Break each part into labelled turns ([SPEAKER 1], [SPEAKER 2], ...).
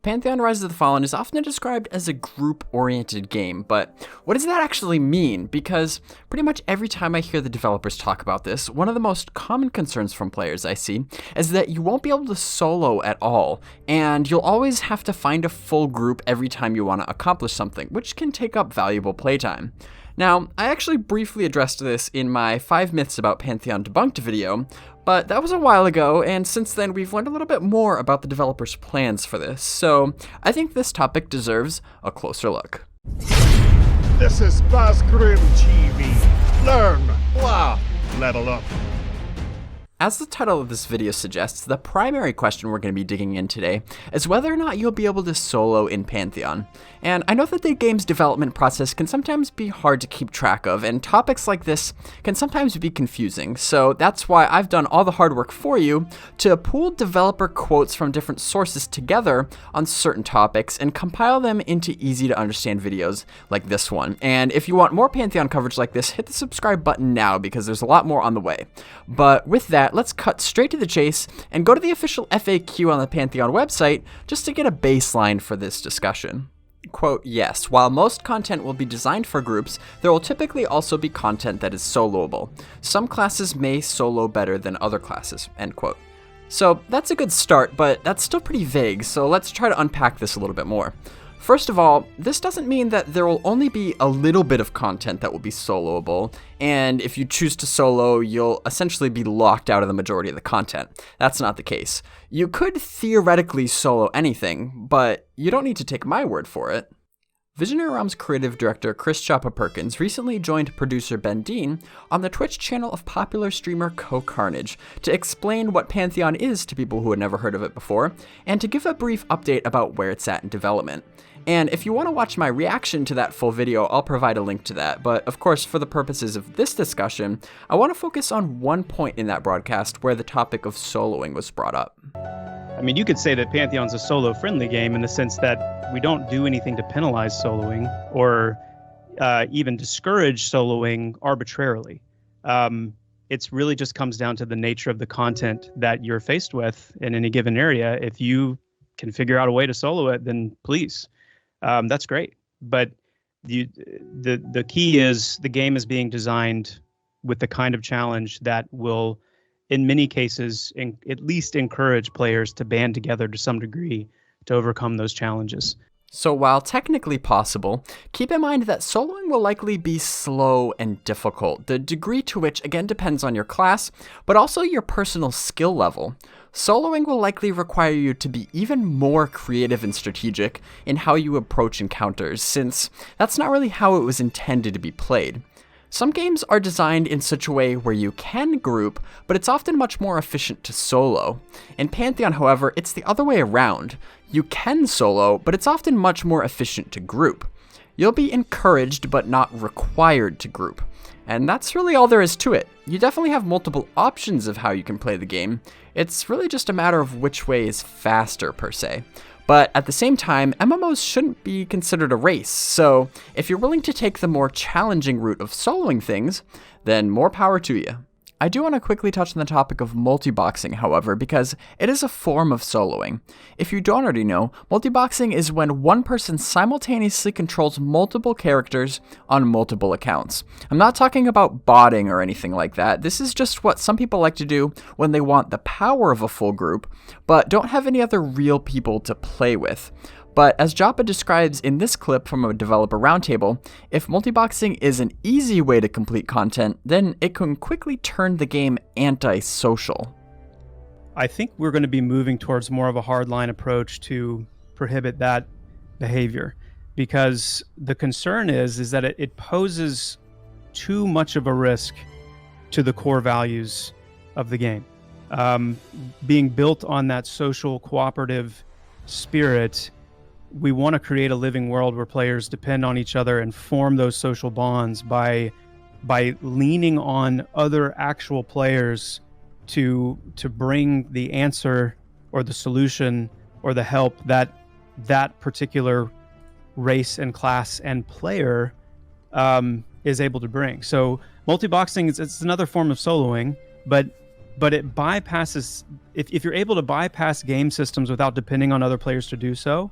[SPEAKER 1] Pantheon Rise of the Fallen is often described as a group-oriented game, but what does that actually mean? Because pretty much every time I hear the developers talk about this, one of the most common concerns from players I see is that you won't be able to solo at all, and you'll always have to find a full group every time you want to accomplish something, which can take up valuable playtime. Now, I actually briefly addressed this in my 5 Myths About Pantheon Debunked video, but that was a while ago, and since then we've learned a little bit more about the developers' plans for this, so I think this topic deserves a closer look.
[SPEAKER 2] This is BazgrimTV. Learn, laugh, level up.
[SPEAKER 1] As the title of this video suggests, the primary question we're going to be digging in today is whether or not you'll be able to solo in Pantheon. And I know that the game's development process can sometimes be hard to keep track of, and topics like this can sometimes be confusing, so that's why I've done all the hard work for you to pool developer quotes from different sources together on certain topics and compile them into easy to understand videos like this one. And if you want more Pantheon coverage like this, hit the subscribe button now because there's a lot more on the way. But with that, let's cut straight to the chase and go to the official FAQ on the Pantheon website just to get a baseline for this discussion. Quote, yes, while most content will be designed for groups, there will typically also be content that is soloable. Some classes may solo better than other classes, end quote. So that's a good start, but that's still pretty vague, so let's try to unpack this a little bit more. First of all, this doesn't mean that there will only be a little bit of content that will be soloable, and if you choose to solo, you'll essentially be locked out of the majority of the content. That's not the case. You could theoretically solo anything, but you don't need to take my word for it. Visionary Realms creative director Chris Choppa Perkins recently joined producer Ben Dean on the Twitch channel of popular streamer CoCarnage to explain what Pantheon is to people who had never heard of it before, and to give a brief update about where it's at in development. And if you want to watch my reaction to that full video, I'll provide a link to that, but of course, for the purposes of this discussion, I want to focus on one point in that broadcast where the topic of soloing was brought up.
[SPEAKER 3] I mean, you could say that Pantheon's a solo-friendly game in the sense that we don't do anything to penalize soloing or even discourage soloing arbitrarily. It really just comes down to the nature of the content that you're faced with in any given area. If you can figure out a way to solo it, then please. That's great. But the key is the game is being designed with the kind of challenge that will, in many cases, at least encourage players to band together to some degree to overcome those challenges.
[SPEAKER 1] So while technically possible, keep in mind that soloing will likely be slow and difficult. The degree to which, again, depends on your class, but also your personal skill level. Soloing will likely require you to be even more creative and strategic in how you approach encounters, since that's not really how it was intended to be played. Some games are designed in such a way where you can group, but it's often much more efficient to solo. In Pantheon, however, it's the other way around. You can solo, but it's often much more efficient to group. You'll be encouraged, but not required to group. And that's really all there is to it. You definitely have multiple options of how you can play the game. It's really just a matter of which way is faster, per se. But at the same time, MMOs shouldn't be considered a race, so if you're willing to take the more challenging route of soloing things, then more power to you. I do want to quickly touch on the topic of multi-boxing, however, because it is a form of soloing. If you don't already know, multi-boxing is when one person simultaneously controls multiple characters on multiple accounts. I'm not talking about botting or anything like that. This is just what some people like to do when they want the power of a full group, but don't have any other real people to play with. But as Joppa describes in this clip from a developer roundtable, if multiboxing is an easy way to complete content, then it can quickly turn the game anti-social.
[SPEAKER 3] I think we're going to be moving towards more of a hardline approach to prohibit that behavior, because the concern is that it poses too much of a risk to the core values of the game. Being built on that social cooperative spirit, we want to create a living world where players depend on each other and form those social bonds by leaning on other actual players to bring the answer or the solution or the help that particular race and class and player is able to bring. So multi-boxing it's another form of soloing, but but it bypasses, if you're able to bypass game systems without depending on other players to do so,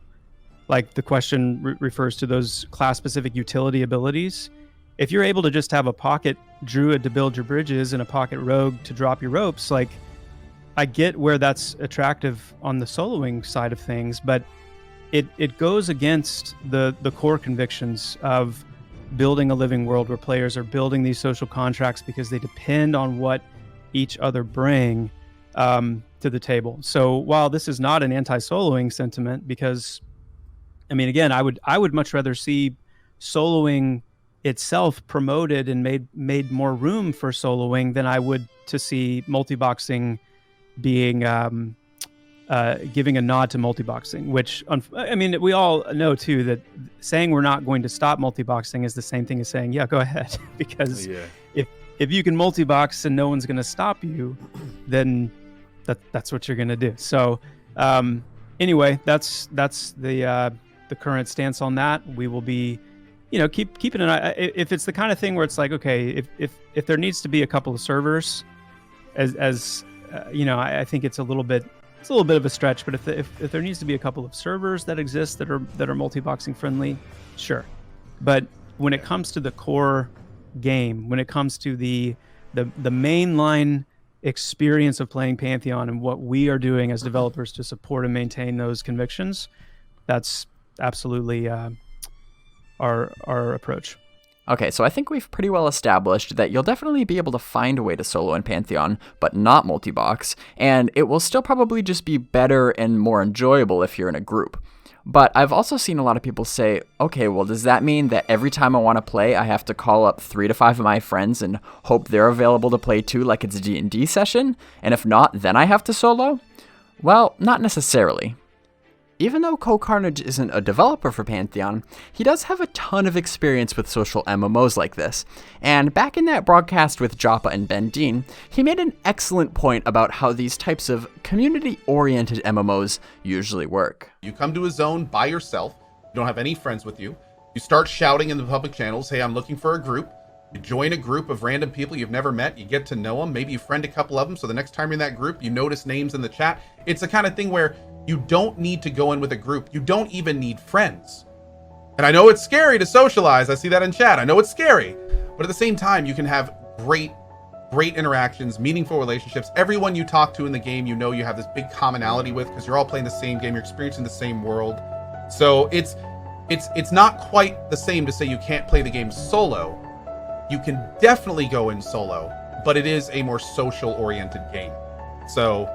[SPEAKER 3] like the question refers to those class-specific utility abilities. If you're able to just have a pocket druid to build your bridges and a pocket rogue to drop your ropes, like, I get where that's attractive on the soloing side of things, but it goes against the core convictions of building a living world where players are building these social contracts because they depend on what each other bring to the table. So while this is not an anti-soloing sentiment, because I mean, again, I would much rather see soloing itself promoted and made more room for soloing than I would to see multi-boxing being giving a nod to multi-boxing, which I mean, we all know too that saying we're not going to stop multi-boxing is the same thing as saying, yeah, go ahead, because if you can multi-box and no one's going to stop you, then that's what you're going to do. So anyway, that's the current stance on that. We will be, keeping an eye. If it's the kind of thing where it's like, okay, if there needs to be a couple of servers, I think it's a little bit of a stretch. But if there needs to be a couple of servers that exist that are multi-boxing friendly, sure. But when it comes to the core game, when it comes to the mainline experience of playing Pantheon and what we are doing as developers to support and maintain those convictions, that's absolutely our approach.
[SPEAKER 1] Okay, so I think we've pretty well established that you'll definitely be able to find a way to solo in Pantheon, but not multi-box, and it will still probably just be better and more enjoyable if you're in a group. But I've also seen a lot of people say, okay, well, does that mean that every time I want to play, I have to call up 3 to 5 of my friends and hope they're available to play too, like it's a D&D session? And if not, then I have to solo? Well, not necessarily. Even though CoCarnage isn't a developer for Pantheon, he does have a ton of experience with social MMOs like this, and back in that broadcast with Joppa and Ben Dean, he made an excellent point about how these types of community-oriented MMOs usually work.
[SPEAKER 4] You come to a zone by yourself, you don't have any friends with you, you start shouting in the public channels, hey, I'm looking for a group, you join a group of random people you've never met, you get to know them, maybe you friend a couple of them, so the next time you're in that group, you notice names in the chat. It's the kind of thing where you don't need to go in with a group. You don't even need friends. And I know it's scary to socialize. I see that in chat. I know it's scary. But at the same time, you can have great interactions, meaningful relationships. Everyone you talk to in the game, you have this big commonality with because you're all playing the same game. You're experiencing the same world. So it's not quite the same to say you can't play the game solo. You can definitely go in solo, but it is a more social-oriented game. So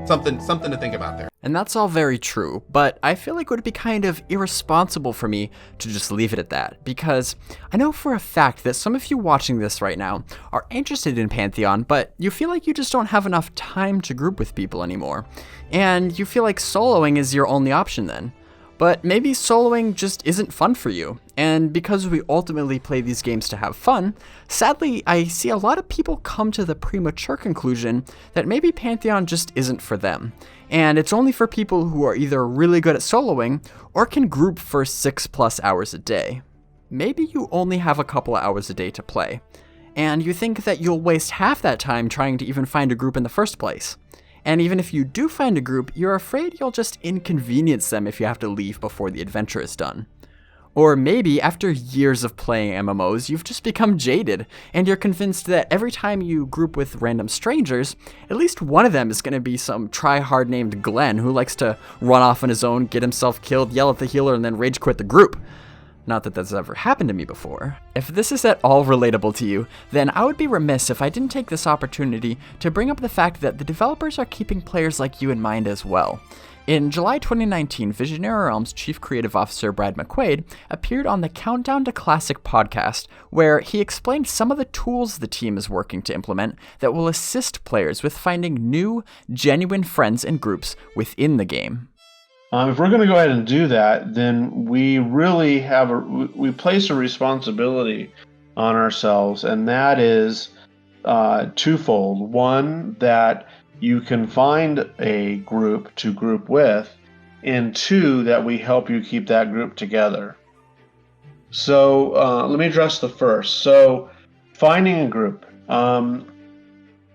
[SPEAKER 4] something to think about there.
[SPEAKER 1] And that's all very true, but I feel like it would be kind of irresponsible for me to just leave it at that, because I know for a fact that some of you watching this right now are interested in Pantheon, but you feel like you just don't have enough time to group with people anymore, and you feel like soloing is your only option then. But maybe soloing just isn't fun for you, and because we ultimately play these games to have fun, sadly I see a lot of people come to the premature conclusion that maybe Pantheon just isn't for them, and it's only for people who are either really good at soloing or can group for 6+ hours a day. Maybe you only have a couple of hours a day to play, and you think that you'll waste half that time trying to even find a group in the first place. And even if you do find a group, you're afraid you'll just inconvenience them if you have to leave before the adventure is done. Or maybe after years of playing MMOs, you've just become jaded, and you're convinced that every time you group with random strangers, at least one of them is going to be some try-hard named Glenn who likes to run off on his own, get himself killed, yell at the healer, and then rage quit the group. Not that that's ever happened to me before. If this is at all relatable to you, then I would be remiss if I didn't take this opportunity to bring up the fact that the developers are keeping players like you in mind as well. In July 2019, Visionary Realms Chief Creative Officer Brad McQuaid appeared on the Countdown to Classic podcast, where he explained some of the tools the team is working to implement that will assist players with finding new, genuine friends and groups within the game.
[SPEAKER 5] If we're going to go ahead and do that, then we really we place a responsibility on ourselves, and that is twofold. One, that you can find a group to group with, and two, that we help you keep that group together. So let me address the first. So finding a group.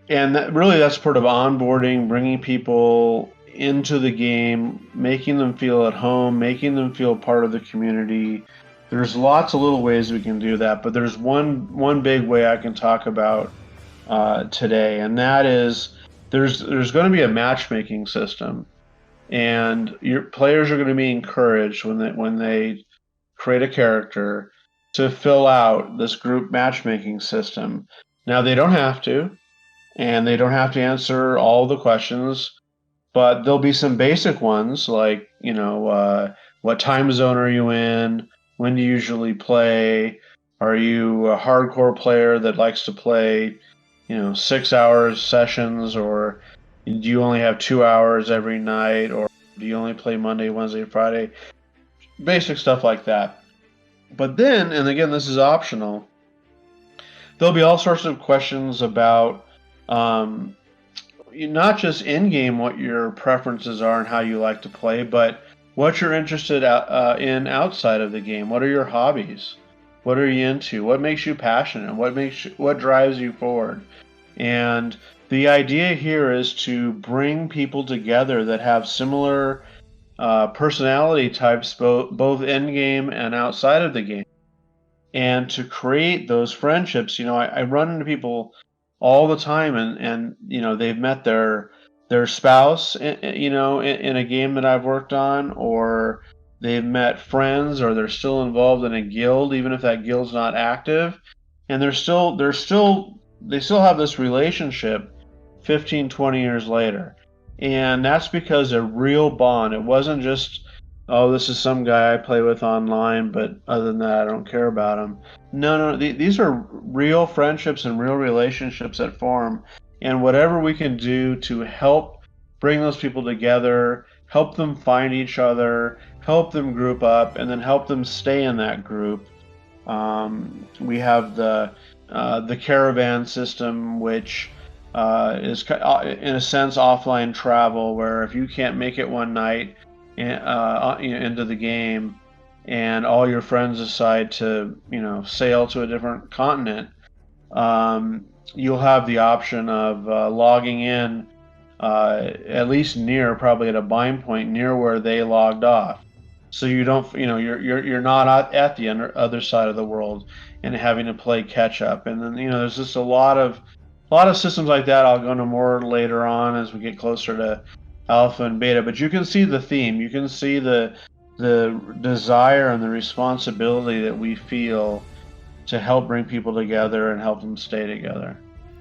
[SPEAKER 5] and that's part of onboarding, bringing people into the game, making them feel at home, making them feel part of the community. There's lots of little ways we can do that, but there's one big way I can talk about today, and that is there's going to be a matchmaking system, and your players are going to be encouraged when they create a character to fill out this group matchmaking system. Now, they don't have to, and they don't have to answer all the questions, but there'll be some basic ones like, what time zone are you in? When do you usually play? Are you a hardcore player that likes to play, 6 hours sessions, or do you only have 2 hours every night, or do you only play Monday, Wednesday, Friday? Basic stuff like that. But then, and again, this is optional, there'll be all sorts of questions about not just in-game what your preferences are and how you like to play, but what you're interested in outside of the game. What are your hobbies? What are you into? What makes you passionate? What drives you forward? And the idea here is to bring people together that have similar personality types, both in-game and outside of the game, and to create those friendships. I run into people all the time, and they've met their spouse in a game that I've worked on, or they've met friends, or they're still involved in a guild even if that guild's not active, and they still have this relationship 15, 20 years later. And that's because a real bond. It wasn't just, oh, this is some guy I play with online, but other than that, I don't care about him. No, these are real friendships and real relationships that form. And whatever we can do to help bring those people together, help them find each other, help them group up, and then help them stay in that group. We have the caravan system, which is in a sense offline travel, where if you can't make it one night into the game, and all your friends decide to sail to a different continent, you'll have the option of logging in at least probably at a bind point near where they logged off, so you don't you're not at the other side of the world and having to play catch up. And then there's just a lot of systems like that. I'll go into more later on as we get closer to alpha and beta, but you can see the theme. You can see the desire and the responsibility that we feel to help bring people together and help them stay together.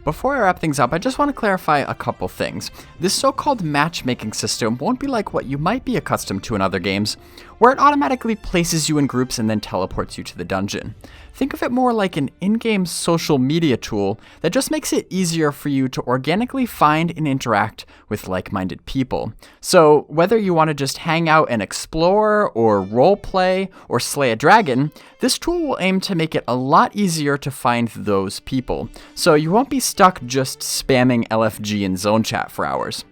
[SPEAKER 1] Before I wrap things up, I just want to clarify a couple things. This so-called matchmaking system won't be like what you might be accustomed to in other games, where it automatically places you in groups and then teleports you to the dungeon. Think of it more like an in-game social media tool that just makes it easier for you to organically find and interact with like-minded people. So whether you want to just hang out and explore, or roleplay, or slay a dragon, this tool will aim to make it a lot easier to find those people, so you won't be stuck just spamming LFG and zone chat for hours.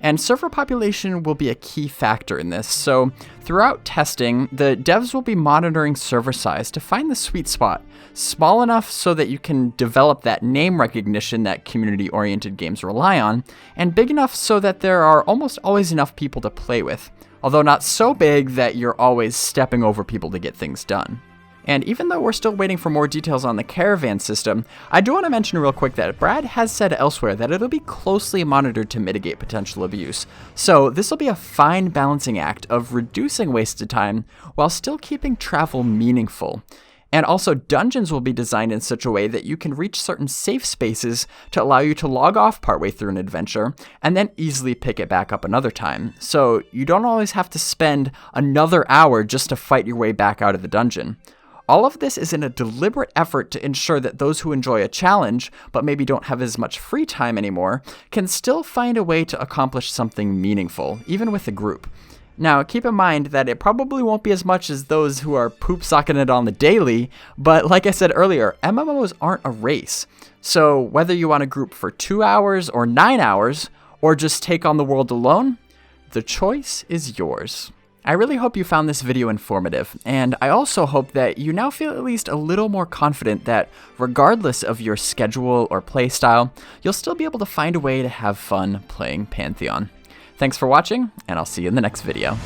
[SPEAKER 1] And server population will be a key factor in this, so throughout testing, the devs will be monitoring server size to find the sweet spot, small enough so that you can develop that name recognition that community-oriented games rely on, and big enough so that there are almost always enough people to play with, although not so big that you're always stepping over people to get things done. And even though we're still waiting for more details on the caravan system, I do want to mention real quick that Brad has said elsewhere that it'll be closely monitored to mitigate potential abuse. So this will be a fine balancing act of reducing wasted time while still keeping travel meaningful. And also, dungeons will be designed in such a way that you can reach certain safe spaces to allow you to log off partway through an adventure and then easily pick it back up another time. So you don't always have to spend another hour just to fight your way back out of the dungeon. All of this is in a deliberate effort to ensure that those who enjoy a challenge, but maybe don't have as much free time anymore, can still find a way to accomplish something meaningful, even with a group. Now, keep in mind that it probably won't be as much as those who are poop-socking it on the daily, but like I said earlier, MMOs aren't a race. So whether you want to group for 2 hours or 9 hours, or just take on the world alone, the choice is yours. I really hope you found this video informative, and I also hope that you now feel at least a little more confident that regardless of your schedule or playstyle, you'll still be able to find a way to have fun playing Pantheon. Thanks for watching, and I'll see you in the next video.